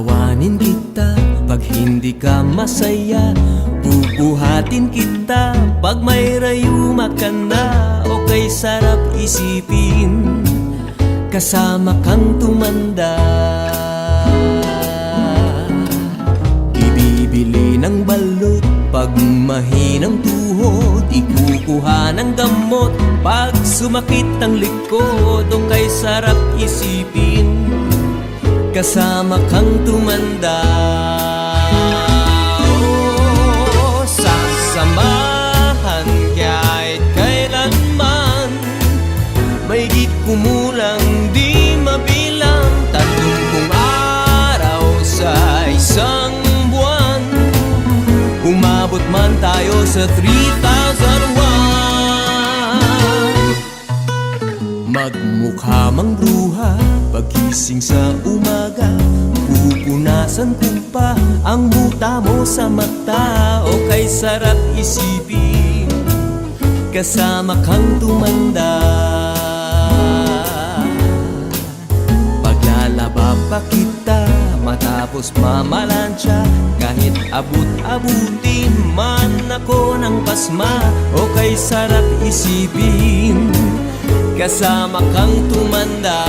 Tawanin kita pag hindi ka masaya, bubuhatin kita pag may rayuma ka na. O kay sarap isipin kasama kang tumanda. Ibibili ng balot pag mahinang tuhod, ikukuha ng gamot pag sumakit ang likod. O kay sarap isipin kasama kang tumanda. Oh, sasamahan kahit kailanman, mahigit kumulang di mabilang 30 araw sa isang buwan. Umabot man tayo sa 3,001. Magmukha mang bruha pagising sa umaga, pupunasan ko pa ang buta mo sa mata. O kay sarap isipin kasama kang tumanda. Paglalaba pa kita matapos mamalansya, kahit abut-abutin man ako ng pasma. O kay sarap isipin kasama kang tumanda.